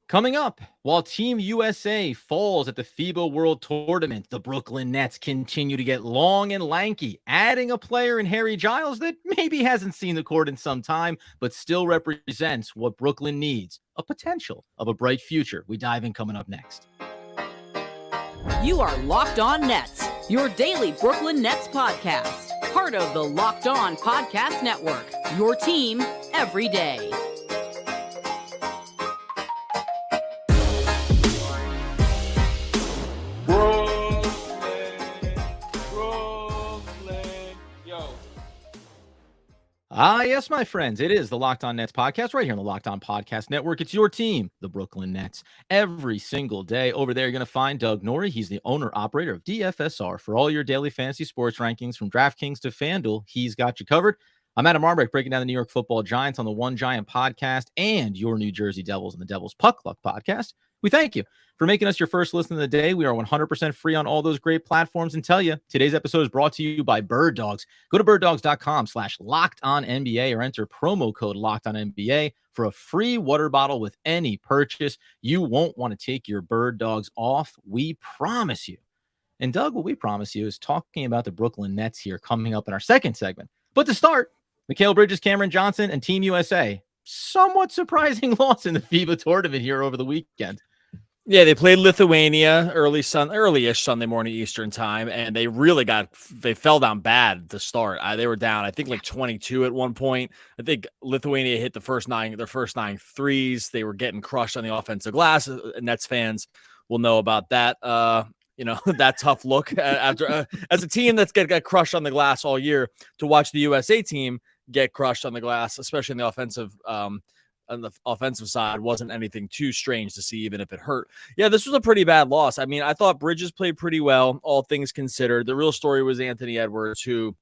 Coming up, while Team USA falls at the FIBA World Tournament, the Brooklyn Nets continue to get long and lanky, adding a player in Harry Giles that maybe hasn't seen the court in some time, but still represents what Brooklyn needs, a potential of a bright future. We dive in coming up next. You are Locked On Nets, your daily Brooklyn Nets podcast, part of the Locked On Podcast Network, your team every day. Yes, my friends, it is the Locked On Nets podcast right here on the Locked On Podcast Network. It's your team, the Brooklyn Nets, every single day. Over there, you're going to find Doug Norrie. He's the owner-operator of DFSR. For all your daily fantasy sports rankings from DraftKings to FanDuel, he's got you covered. I'm Adam Armbrecht, breaking down the New York Football Giants on the One Giant podcast and your New Jersey Devils on the Devils Puck Luck podcast. We thank you for making us your first listen of the day. We are 100% free on all those great platforms, and tell you, today's episode is brought to you by Bird Dogs. Go to birddogs.com/LockedOnNBA or enter promo code LockedOnNBA for a free water bottle with any purchase. You won't want to take your Bird Dogs off. We promise you. And Doug, what we promise you is talking about the Brooklyn Nets here coming up in our second segment. But to start, Mikal Bridges, Cameron Johnson, and Team USA. Somewhat surprising loss in the FIBA tournament here over the weekend. Yeah, they played Lithuania early-ish Sunday morning Eastern time, and they fell down bad to start. They were down, I think, like 22 at one point. I think Lithuania hit their first nine threes. They were getting crushed on the offensive glass. Nets fans will know about that. That tough look after as a team that's got crushed on the glass all year, to watch the USA team get crushed on the glass, especially in the offensive on the offensive side, wasn't anything too strange to see, even if it hurt. Yeah, this was a pretty bad loss. I mean, I thought Bridges played pretty well, all things considered. The real story was Anthony Edwards, who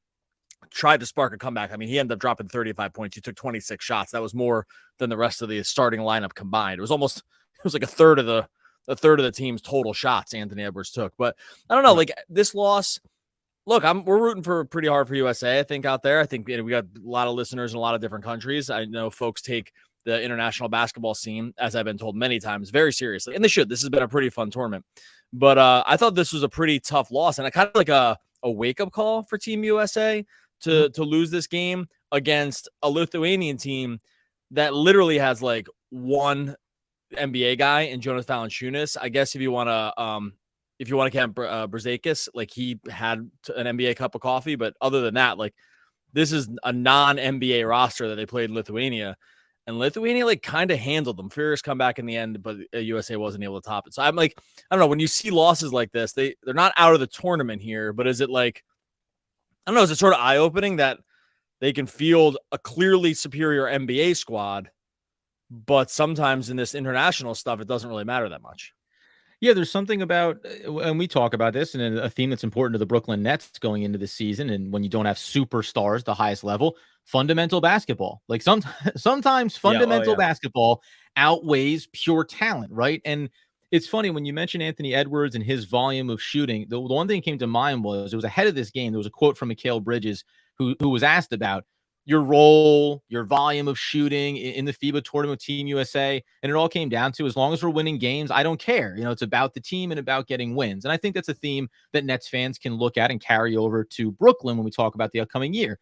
tried to spark a comeback. I mean, he ended up dropping 35 points. He took 26 shots. That was more than the rest of the starting lineup combined. It was like a third of the team's total shots Anthony Edwards took. But I don't know, like this loss. Look, we're rooting for pretty hard for USA, I think, out there. I think we got a lot of listeners in a lot of different countries. I know folks take the international basketball scene, as I've been told many times, very seriously. And they should. This has been a pretty fun tournament. But I thought this was a pretty tough loss, and kind of like a wake-up call for Team USA to lose this game against a Lithuanian team that literally has like one NBA guy in Jonas Valanciunas. I guess if you want to count Brzezikis, like he had an NBA cup of coffee. But other than that, like this is a non-NBA roster that they played in Lithuania. And Lithuania like kind of handled them. Furious comeback in the end, but USA wasn't able to top it. So I'm like, I don't know, when you see losses like this, they're not out of the tournament here, but is it like, I don't know, is it sort of eye-opening that they can field a clearly superior NBA squad, but sometimes in this international stuff, it doesn't really matter that much. Yeah, there's something about, and we talk about this, and a theme that's important to the Brooklyn Nets going into this season, and when you don't have superstars, the highest level, fundamental basketball. Like sometimes fundamental basketball outweighs pure talent, right? And it's funny when you mention Anthony Edwards and his volume of shooting. The one thing that came to mind was it was ahead of this game. There was a quote from Mikal Bridges who was asked about your role, your volume of shooting in the FIBA tournament with Team USA. And it all came down to, as long as we're winning games, I don't care. It's about the team and about getting wins. And I think that's a theme that Nets fans can look at and carry over to Brooklyn when we talk about the upcoming year.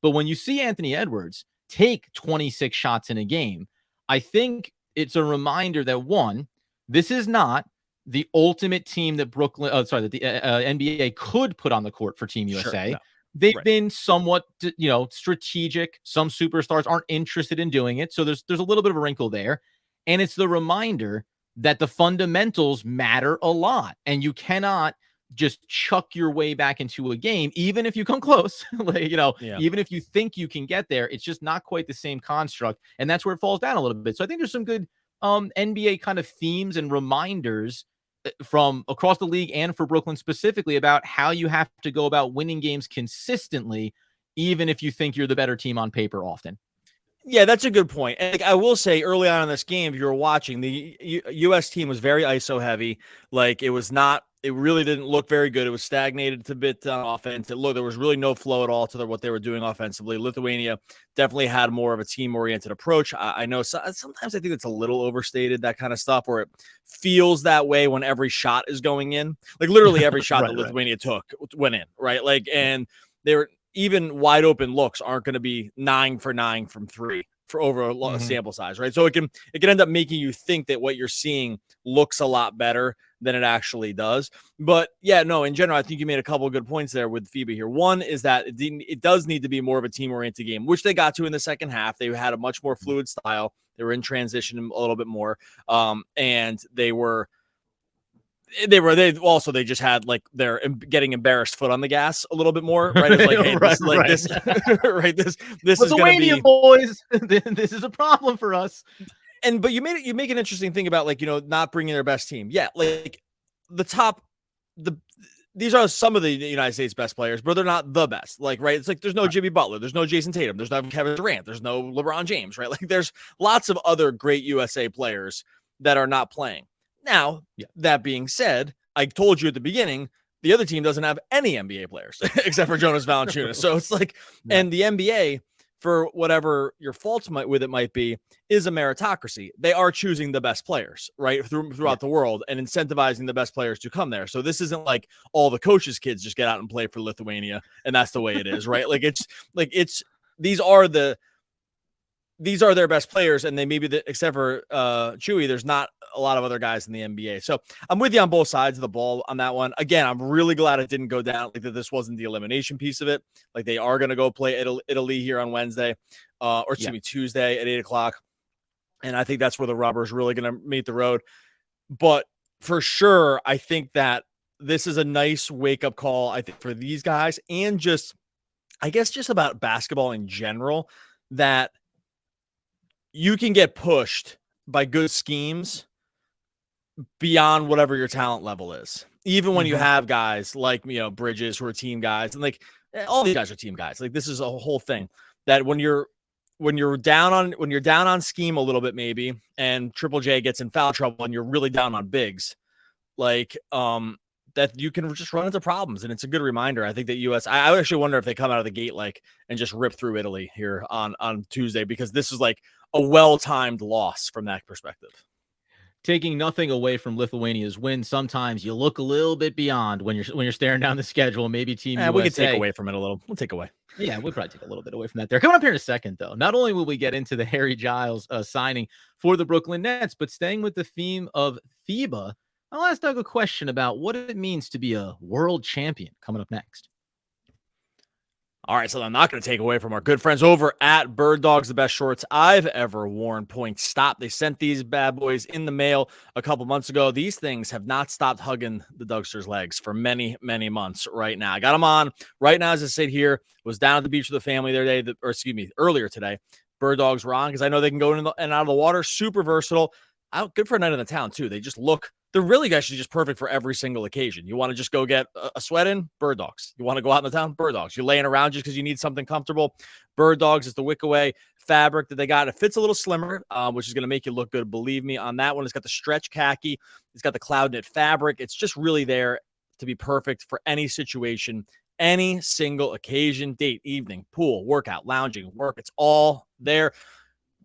But when you see Anthony Edwards take 26 shots in a game, I think it's a reminder that, one, this is not the ultimate team that that the NBA could put on the court for Team USA. Sure, no. They've been somewhat, strategic. Some superstars aren't interested in doing it. So there's a little bit of a wrinkle there. And it's the reminder that the fundamentals matter a lot. And you cannot just chuck your way back into a game, even if you come close, even if you think you can get there. It's just not quite the same construct. And that's where it falls down a little bit. So I think there's some good NBA kind of themes and reminders from across the league and for Brooklyn specifically about how you have to go about winning games consistently, even if you think you're the better team on paper often. Yeah, that's a good point. And I will say early on in this game, if you were watching, the U.S. team was very ISO heavy. Like it was not It really didn't look very good. It was stagnated a bit on offense. There was really no flow at all to what they were doing offensively. Lithuania definitely had more of a team-oriented approach. I know sometimes I think it's a little overstated, that kind of stuff, where it feels that way when every shot is going in. Like literally every shot that Lithuania took went in, right? Like, and they were even wide open looks aren't going to be 9 for 9 from 3 for over a sample size, right? So it can end up making you think that what you're seeing looks a lot better than it actually does. But yeah, no, in general, I think you made a couple of good points there with FIBA here. One is that it does need to be more of a team-oriented game, which they got to in the second half. They had a much more fluid style. They were in transition a little bit more. And they just had like they're getting embarrassed foot on the gas a little bit more, right? It's like, hey, this is going to be, boys. This is a problem for us. But you make an interesting thing about, like, not bringing their best team. Yeah, like these are some of the United States best players, but they're not the best. Like, right? It's like there's no Jimmy Butler, there's no Jason Tatum, there's no Kevin Durant, there's no LeBron James, right? Like, there's lots of other great USA players that are not playing. Now, that being said, I told you at the beginning, the other team doesn't have any NBA players except for Jonas Valanciunas. So it's like, and the NBA, for whatever your faults might be, is a meritocracy. They are choosing the best players, right, throughout the world, and incentivizing the best players to come there. So this isn't like all the coaches' kids just get out and play for Lithuania, and that's the way it is, right? These are their best players, and they except for Chewy, there's not a lot of other guys in the NBA. So I'm with you on both sides of the ball on that one. Again, I'm really glad it didn't go down, like that this wasn't the elimination piece of it. Like, they are going to go play Italy here on Wednesday, Tuesday at 8:00. And I think that's where the rubber is really going to meet the road. But for sure, I think that this is a nice wake-up call, I think, for these guys, and just about basketball in general, that you can get pushed by good schemes beyond whatever your talent level is. Even when you have guys like, Bridges, who are team guys, and like all these guys are team guys. Like, this is a whole thing that when you're down on scheme a little bit, maybe, and Triple J gets in foul trouble and you're really down on bigs, like, that you can just run into problems. And it's a good reminder. I think that I actually wonder if they come out of the gate and just rip through Italy here on Tuesday, because this is like a well-timed loss from that perspective. Taking nothing away from Lithuania's win, sometimes you look a little bit beyond when you're staring down the schedule. Maybe Team USA. We could take away from it a little. We'll take away. Yeah, we'll probably take a little bit away from that there. Coming up here in a second, though, not only will we get into the Harry Giles signing for the Brooklyn Nets, but staying with the theme of FIBA, I'll ask Doug a question about what it means to be a world champion coming up next. All right, so I'm not going to take away from our good friends over at Bird Dogs, the best shorts I've ever worn. Point stop. They sent these bad boys in the mail a couple months ago. These things have not stopped hugging the Dougsters' legs for many, many months right now. I got them on right now as I sit here. Was down at the beach with the family earlier today. Bird Dogs were on because I know they can go in and out of the water. Super versatile. Good for a night in the town, too. They're really actually just perfect for every single occasion. You want to just go get a sweat in? Bird Dogs. You want to go out in the town? Bird Dogs. You're laying around just because you need something comfortable? Bird Dogs is the wick away fabric that they got. It fits a little slimmer, which is going to make you look good. Believe me on that one. It's got the stretch khaki. It's got the cloud knit fabric. It's just really there to be perfect for any situation, any single occasion, date, evening, pool, workout, lounging, work. It's all there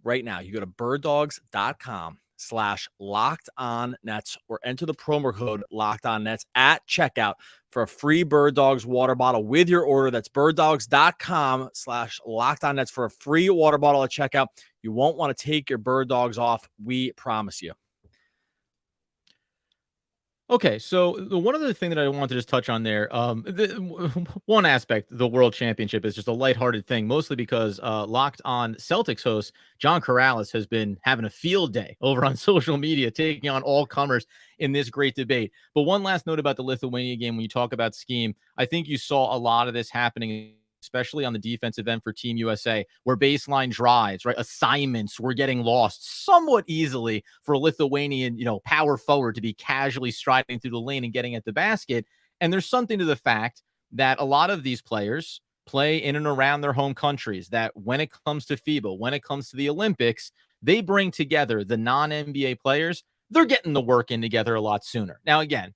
right now. You go to birddogs.com/LockedOnNets or enter the promo code LockedOnNets at checkout for a free Bird Dogs water bottle with your order. That's birddogs.com/LockedOnNets for a free water bottle at checkout. You won't want to take your Bird Dogs off. We promise you. Okay, so the one other thing that I wanted to just touch on there, one aspect, the World Championship is just a lighthearted thing, mostly because Locked On Celtics host John Corrales has been having a field day over on social media, taking on all comers in this great debate. But one last note about the Lithuania game, when you talk about scheme, I think you saw a lot of this happening, especially on the defensive end for Team USA, where baseline drives, right, assignments were getting lost somewhat easily for a Lithuanian, power forward to be casually striding through the lane and getting at the basket. And there's something to the fact that a lot of these players play in and around their home countries, that when it comes to FIBA, when it comes to the Olympics, they bring together the non-NBA players. They're getting the work in together a lot sooner. Now, again,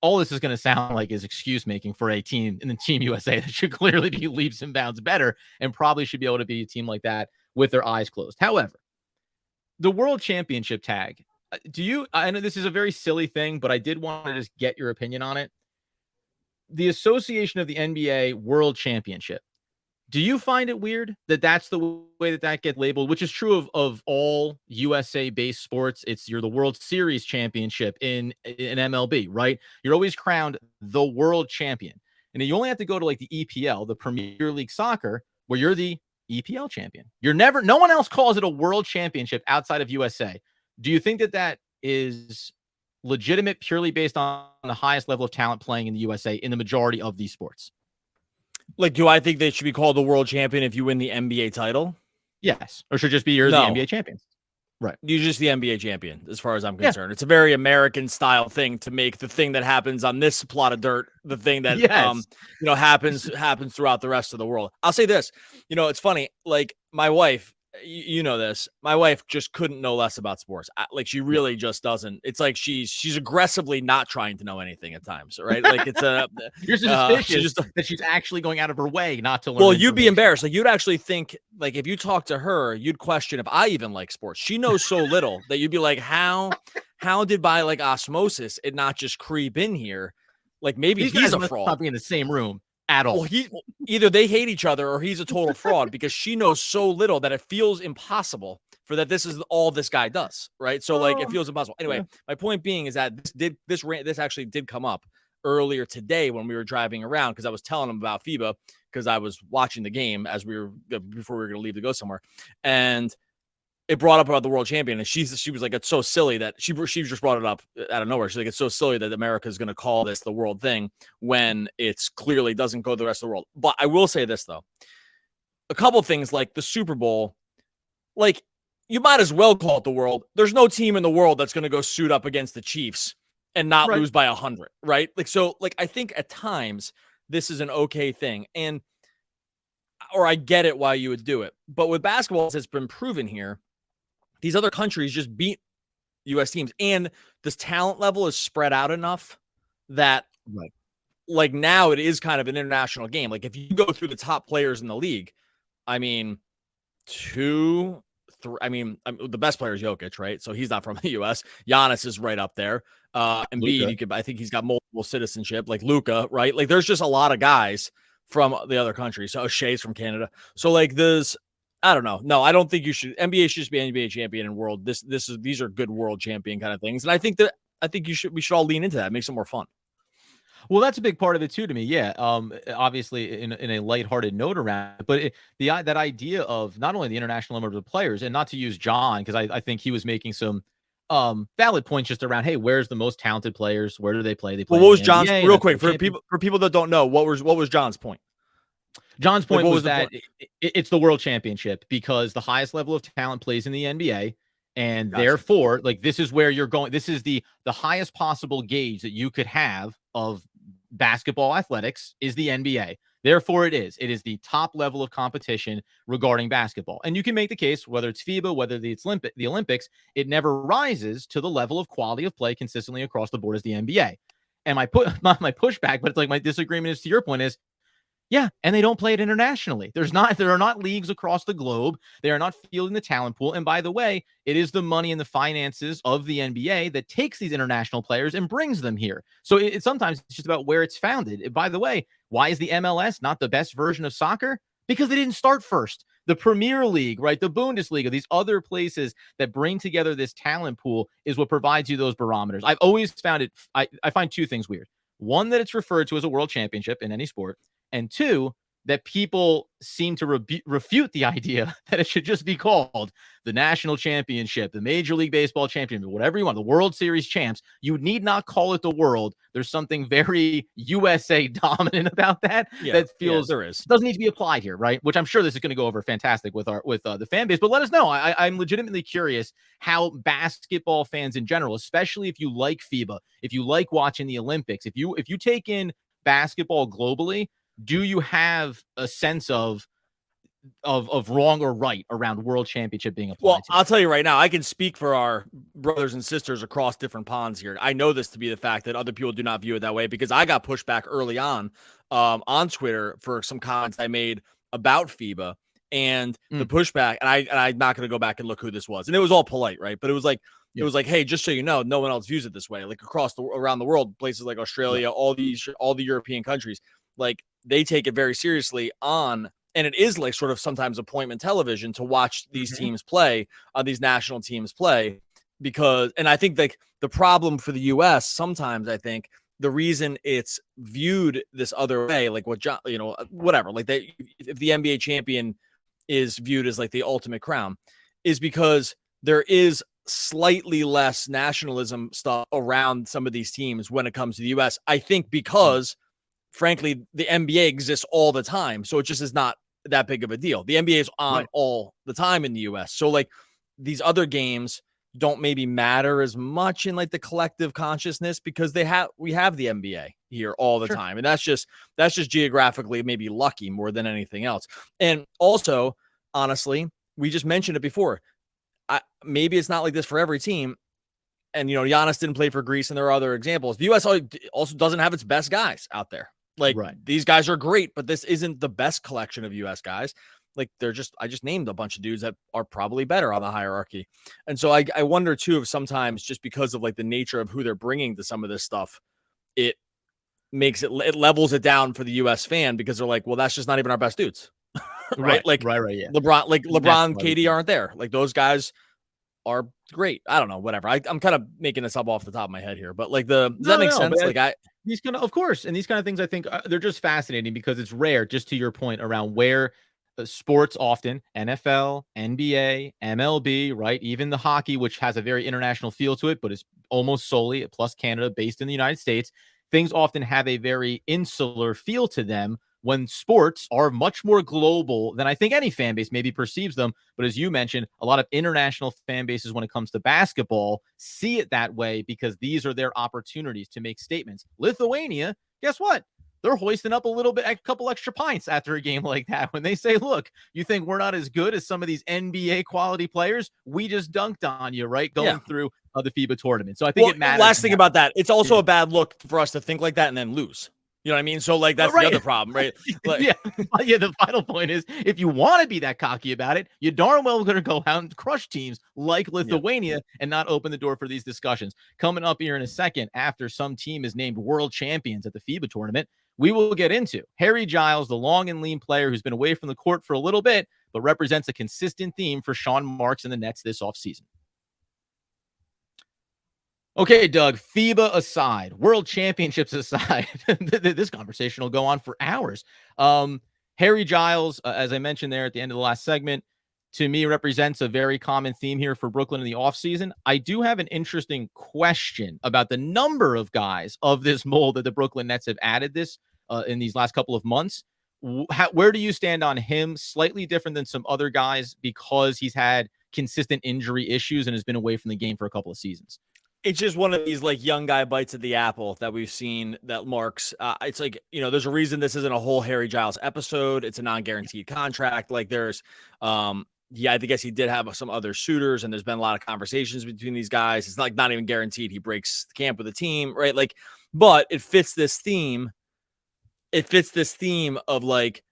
all this is going to sound like is excuse making for a team in the Team USA that should clearly be leaps and bounds better and probably should be able to be a team like that with their eyes closed. However, the World Championship tag, I know this is a very silly thing, but I did want to just get your opinion on it. The association of the NBA World Championship. Do you find it weird that that's the way that gets labeled, which is true of all USA-based sports? You're the World Series championship in MLB, right? You're always crowned the world champion. And you only have to go to like the EPL, the Premier League Soccer, where you're the EPL champion. No one else calls it a world championship outside of USA. Do you think that is legitimate purely based on the highest level of talent playing in the USA in the majority of these sports? Like, do I think they should be called the world champion if you win the NBA title? Yes. Or should just be the NBA champion? Right. You're just the NBA champion, as far as I'm concerned. Yeah. It's a very American style thing to make the thing that happens on this plot of dirt the thing that happens throughout the rest of the world. I'll say this. It's funny. Like, my wife, you know this, my wife just couldn't know less about sports. Like, she really just doesn't. It's like she's aggressively not trying to know anything at times, right? Like, it's you're suspicious that she's actually going out of her way not to learn. Well, you'd be embarrassed. Like, you'd actually think, like, if you talk to her, you'd question if I even like sports. She knows so little that you'd be like, how did by like osmosis it not just creep in here? Like, maybe he's a fraud. Not be in the same room at all. Well, either they hate each other or he's a total fraud because she knows so little that it feels impossible for that. This is all this guy does, right? So like, it feels impossible. Anyway, my point being is that this actually did come up earlier today when we were driving around, because I was telling him about FIBA because I was watching the game before we were going to leave to go somewhere, and it brought up about the world champion, and she was like, it's so silly that she just brought it up out of nowhere. She's like, it's so silly that America is going to call this the world thing when it's clearly doesn't go to the rest of the world. But I will say this though, a couple things like the Super Bowl, like, you might as well call it the world. There's no team in the world that's going to go suit up against the Chiefs and not lose by 100, right? Like, so like, I think at times this is an okay thing, or I get it why you would do it. But with basketball, as it's been proven here, these other countries just beat U.S. teams, and this talent level is spread out enough that, like, now it is kind of an international game. Like, if you go through the top players in the league, I mean, the best player is Jokic, right? So he's not from the U.S. Giannis is right up there. Embiid, I think he's got multiple citizenship, like Luka, right? Like, there's just a lot of guys from the other countries. So Shea's from Canada. So like, I don't know. No, I don't think you should. NBA should just be NBA champion and world. These are good world champion kind of things. And I think we should all lean into that. It makes it more fun. Well, that's a big part of it too, to me. Yeah. Obviously in a lighthearted note around it, but that idea of not only the international number of players, and not to use John, because I think he was making some valid points just around, hey, where's the most talented players? Where do they play? They play. Well, what was John's real quick for people that don't know? What was John's point? John's point was that it's the world championship because the highest level of talent plays in the NBA, and therefore, like, this is where you're going. This is the highest possible gauge that you could have of basketball athletics is the NBA. Therefore, it is the top level of competition regarding basketball. And you can make the case, whether it's FIBA, whether it's the Olympics, it never rises to the level of quality of play consistently across the board as the NBA. And my pushback, but it's like my disagreement is to your point is, yeah, and they don't play it internationally. There are not leagues across the globe. They are not fielding the talent pool. And by the way, it is the money and the finances of the NBA that takes these international players and brings them here. So sometimes it's just about where it's founded. By the way, why is the MLS not the best version of soccer? Because they didn't start first. The Premier League, right? The Bundesliga, these other places that bring together this talent pool is what provides you those barometers. I've always found it. I find two things weird. One, that it's referred to as a world championship in any sport. And two, that people seem to refute the idea that it should just be called the national championship, the Major League Baseball championship, whatever you want, the World Series champs. You need not call it the world. There's something very USA dominant about that that feels doesn't need to be applied here, right? Which I'm sure this is going to go over fantastic with the fan base. But let us know. I'm legitimately curious how basketball fans in general, especially if you like FIBA, if you like watching the Olympics, if you take in basketball globally, do you have a sense of of wrong or right around world championship being applied Well, to. I'll tell you right now, I can speak for our brothers and sisters across different ponds here. I know this to be the fact that other people do not view it that way because I got pushed back early on Twitter for some comments I made about FIBA and the pushback. And I'm not going to go back and look who this was. And it was all polite, right? But it was like, hey, just so you know, no one else views it this way. Like around the world, places like Australia, all the European countries, like they take it very seriously and it is like sort of sometimes appointment television to watch these teams play, these national teams play, because, and I think like the problem for the U.S. sometimes, I think the reason it's viewed this other way, like what John, whatever, like if the NBA champion is viewed as like the ultimate crown, is because there is slightly less nationalism stuff around some of these teams when it comes to the U.S. I think because frankly, the NBA exists all the time. So it just is not that big of a deal. The NBA is on all the time in the US. So like these other games don't maybe matter as much in like the collective consciousness because we have the NBA here all the time. And that's just geographically maybe lucky more than anything else. And also, honestly, we just mentioned it before. Maybe it's not like this for every team. And, Giannis didn't play for Greece and there are other examples. The US also doesn't have its best guys out there. Like these guys are great, but this isn't the best collection of US guys. Like I just named a bunch of dudes that are probably better on the hierarchy. And so I wonder too, if sometimes just because of like the nature of who they're bringing to some of this stuff, it levels it down for the US fan because they're like, well, that's just not even our best dudes. Right. Yeah. LeBron, KD aren't there. Like those guys are great. I don't know, whatever. I'm kind of making this up off the top of my head here, but like does that make sense? Like these kind of course, and these kind of things, I think they're just fascinating because it's rare, just to your point around where sports often, NFL, NBA, MLB, right? Even the hockey, which has a very international feel to it, but is almost solely plus Canada based in the United States. Things often have a very insular feel to them when sports are much more global than I think any fan base maybe perceives them. But as you mentioned, a lot of international fan bases when it comes to basketball see it that way because these are their opportunities to make statements. Lithuania, guess what? They're hoisting up a couple extra pints after a game like that when they say, look, you think we're not as good as some of these NBA quality players? We just dunked on you, right? Going through the FIBA tournament. So I think it matters. Last thing about that, it's also a bad look for us to think like that and then lose. You know what I mean? So like that's the other problem, right? Like, the final point is if you want to be that cocky about it, you darn well going to go out and crush teams like Lithuania and not open the door for these discussions. Coming up here in a second, after some team is named world champions at the FIBA tournament, we will get into Harry Giles, the long and lean player who's been away from the court for a little bit, but represents a consistent theme for Sean Marks and the Nets this offseason. Okay, Doug, FIBA aside, world championships aside, this conversation will go on for hours. Harry Giles, as I mentioned there at the end of the last segment, to me represents a very common theme here for Brooklyn in the offseason. I do have an interesting question about the number of guys of this mold that the Brooklyn Nets have added in these last couple of months. Where do you stand on him? Slightly different than some other guys because he's had consistent injury issues and has been away from the game for a couple of seasons. It's just one of these like young guy bites at the apple that we've seen that Marks. It's like, there's a reason this isn't a whole Harry Giles episode. It's a non-guaranteed contract. Like there's, I guess he did have some other suitors and there's been a lot of conversations between these guys. It's like not even guaranteed he breaks camp with the team, right? Like, but it fits this theme. It fits this theme of like,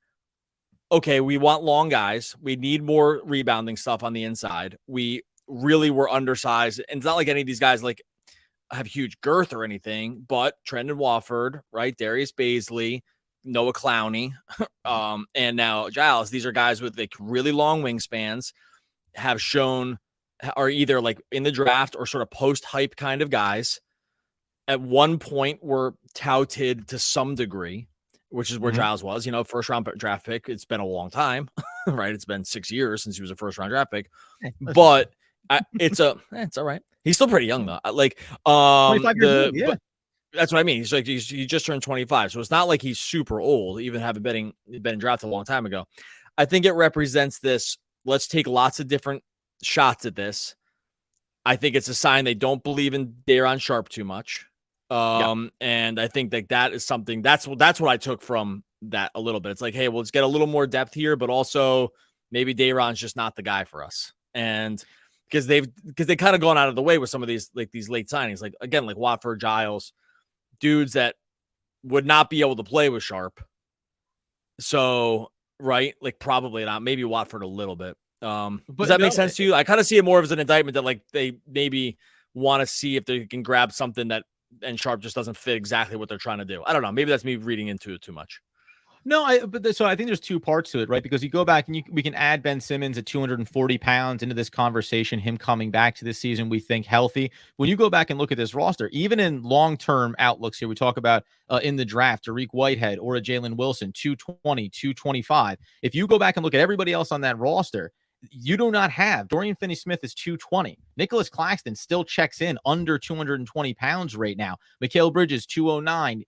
okay, we want long guys. We need more rebounding stuff on the inside. We really were undersized. And it's not like any of these guys like have huge girth or anything, but Trendon Wofford, right? Darius Baisley, Noah Clowney, and now Giles. These are guys with like really long wingspans, have shown are either like in the draft or sort of post-hype kind of guys. At one point were touted to some degree, which is where Giles was, first round draft pick. It's been a long time, right? It's been 6 years since he was a first round draft pick, but it's all right. He's still pretty young though. Like, 25 years old, yeah. That's what I mean. He's like, he just turned 25. So it's not like he's super old, even having been drafted a long time ago. I think it represents this. Let's take lots of different shots at this. I think it's a sign they don't believe in Daron Sharp too much. And I think that is something that's what I took from that a little bit. It's like, hey, well, let's get a little more depth here, but also maybe Dayron's just not the guy for us. And because they kind of gone out of the way with some of these late signings, like again, like Watford, Giles, dudes that would not be able to play with Sharp. So, right, like probably not. Maybe Watford a little bit. Does that make sense to you? I kind of see it more as an indictment that like they maybe want to see if they can grab something that and Sharp just doesn't fit exactly what they're trying to do. I don't know. Maybe that's me reading into it too much. No, so I think there's two parts to it, right? Because you go back and we can add Ben Simmons at 240 pounds into this conversation, him coming back to this season, we think healthy. When you go back and look at this roster, even in long-term outlooks here, we talk about in the draft, Tariq Whitehead or a Jalen Wilson, 220, 225. If you go back and look at everybody else on that roster, you do not have Dorian Finney-Smith is 220. Nicholas Claxton still checks in under 220 pounds right now. Mikal Bridges, 209.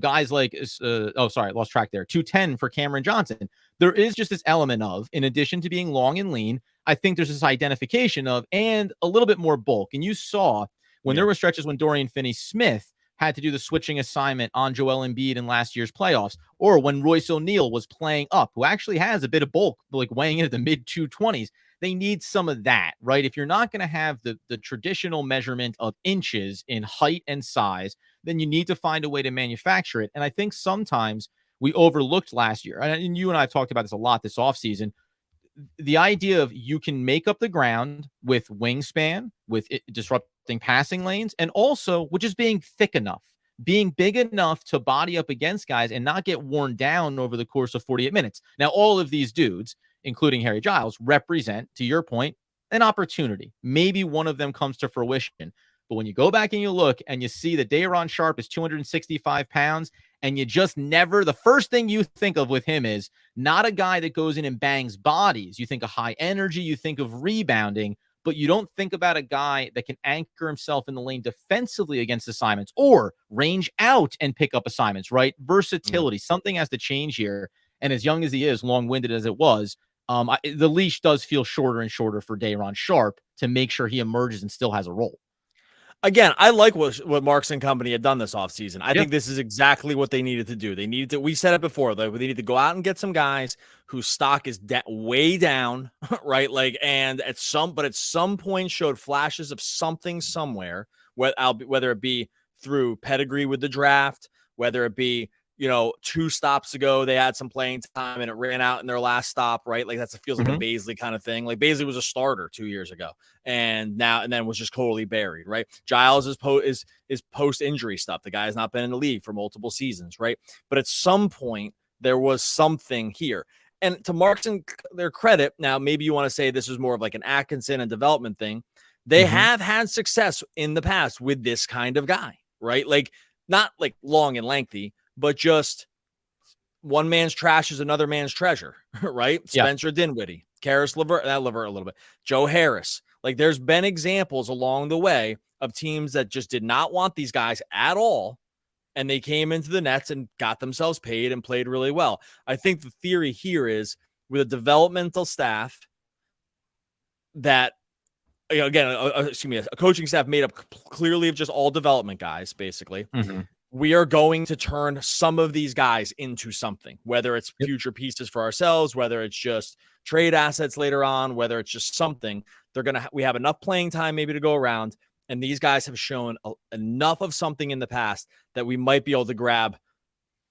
Guys like, lost track there. 210 for Cameron Johnson. There is just this element of, in addition to being long and lean, I think there's this identification of, and a little bit more bulk. And you saw when there were stretches when Dorian Finney-Smith had to do the switching assignment on Joel Embiid in last year's playoffs, or when Royce O'Neal was playing up, who actually has a bit of bulk, like weighing in at the mid 220s. They need some of that, right? If you're not going to have the traditional measurement of inches in height and size, then you need to find a way to manufacture it. And I think sometimes we overlooked last year, and you and I have talked about this a lot this offseason, the idea of you can make up the ground with wingspan, with disrupting passing lanes, and also with just being thick enough, being big enough to body up against guys and not get worn down over the course of 48 minutes. Now, all of these dudes, including Harry Giles, represent, to your point, an opportunity. Maybe one of them comes to fruition. But when you go back and you look and you see that Dayron Sharp is 265 pounds, and you just never, the first thing you think of with him is not a guy that goes in and bangs bodies. You think of high energy, you think of rebounding, but you don't think about a guy that can anchor himself in the lane defensively against assignments or range out and pick up assignments, right? Versatility. Something has to change here. And as young as he is, long-winded as it was, the leash does feel shorter and shorter for Dayron Sharp to make sure he emerges and still has a role. Again, I like what Marks and company had done this offseason. I think this is exactly what they needed to do. They needed to, we said it before, though, they need to go out and get some guys whose stock is way down, right? Like, and at some point showed flashes of something somewhere, whether it be through pedigree with the draft, whether it be, 2 stops ago, they had some playing time and it ran out in their last stop, right? Like feels like a Baisley kind of thing. Like Baisley was a starter 2 years ago and then was just totally buried, right? Giles is post-injury stuff. The guy has not been in the league for multiple seasons, right? But at some point, there was something here. And to Marks and their credit, now maybe you want to say this is more of like an Atkinson and development thing. They have had success in the past with this kind of guy, right? Like not like long and lengthy, but just one man's trash is another man's treasure, right? Spencer Dinwiddie, Karis LeVert, a little bit, Joe Harris. Like there's been examples along the way of teams that just did not want these guys at all. And they came into the Nets and got themselves paid and played really well. I think the theory here is with a developmental staff that, again, a coaching staff made up clearly of just all development guys, basically. We are going to turn some of these guys into something, whether it's future pieces for ourselves, whether it's just trade assets later on, whether it's just something. We have enough playing time maybe to go around, and these guys have shown enough of something in the past that we might be able to grab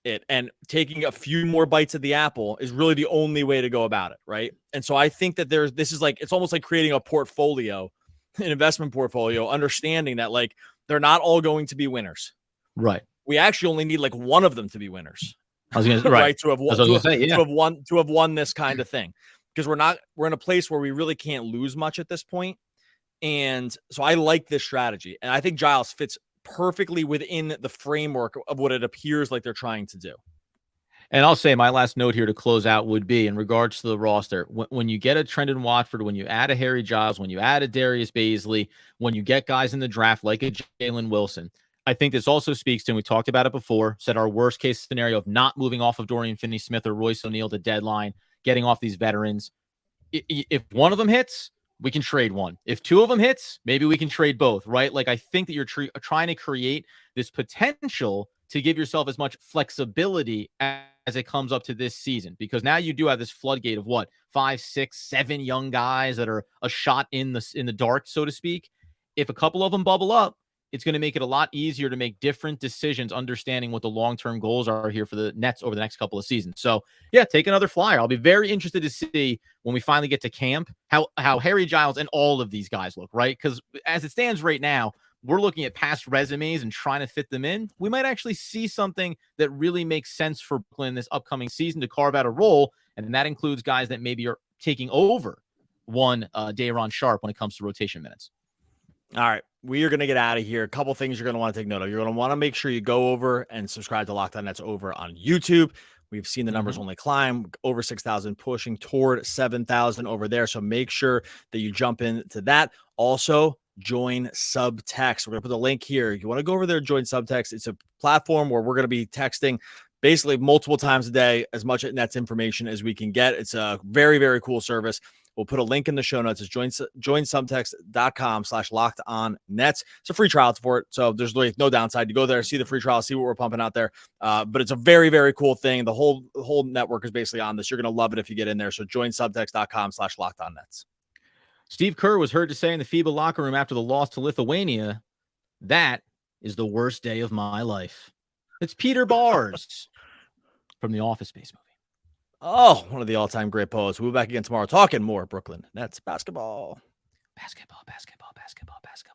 it. And taking a few more bites of the apple is really the only way to go about it, right? And so I think that it's almost like creating a portfolio, an investment portfolio, understanding that like they're not all going to be winners. Right. We actually only need like one of them to be winners. I was going to right. To have won this kind of thing, because we're in a place where we really can't lose much at this point. And so I like this strategy, and I think Giles fits perfectly within the framework of what it appears like they're trying to do. And I'll say my last note here to close out would be in regards to the roster. When you get a Trendon Watford, when you add a Harry Giles, when you add a Darius Baisley, when you get guys in the draft like a Jalen Wilson, I think this also speaks to, and we talked about it before, said our worst case scenario of not moving off of Dorian Finney-Smith or Royce O'Neal to deadline, getting off these veterans. If one of them hits, we can trade one. If two of them hits, maybe we can trade both, right? Like I think that you're trying to create this potential to give yourself as much flexibility as it comes up to this season, because now you do have this floodgate of what, 5, 6, 7 young guys that are a shot in the dark, so to speak. If a couple of them bubble up, it's going to make it a lot easier to make different decisions, understanding what the long-term goals are here for the Nets over the next couple of seasons. So yeah, take another flyer. I'll be very interested to see when we finally get to camp how Harry Giles and all of these guys look, right? Because as it stands right now, we're looking at past resumes and trying to fit them in. We might actually see something that really makes sense for Brooklyn this upcoming season to carve out a role, and that includes guys that maybe are taking over one Day'Ron Sharpe when it comes to rotation minutes. All right, we are going to get out of here. A couple things you're going to want to take note of. You're going to want to make sure you go over and subscribe to Locked On Nets over on YouTube. We've seen the numbers only climb, over 6,000, pushing toward 7,000 over there. So make sure that you jump into that. Also, join Subtext. We're going to put the link here. You want to go over there, join Subtext. It's a platform where we're going to be texting basically multiple times a day, as much Nets information as we can get. It's a very, very cool service. We'll put a link in the show notes. It's joinsubtext.com/lockedonnets. It's a free trial for it, so there's really no downside. You go there, see the free trial, see what we're pumping out there. But it's a very, very cool thing. The whole network is basically on this. You're going to love it if you get in there. So join subtext.com/lockedonnets. Steve Kerr was heard to say in the FIBA locker room after the loss to Lithuania, "That is the worst day of my life." It's Peter Bars from the Office Space movie. Oh, one of the all-time great poets. We'll be back again tomorrow talking more Brooklyn Nets basketball. Basketball, basketball, basketball, basketball.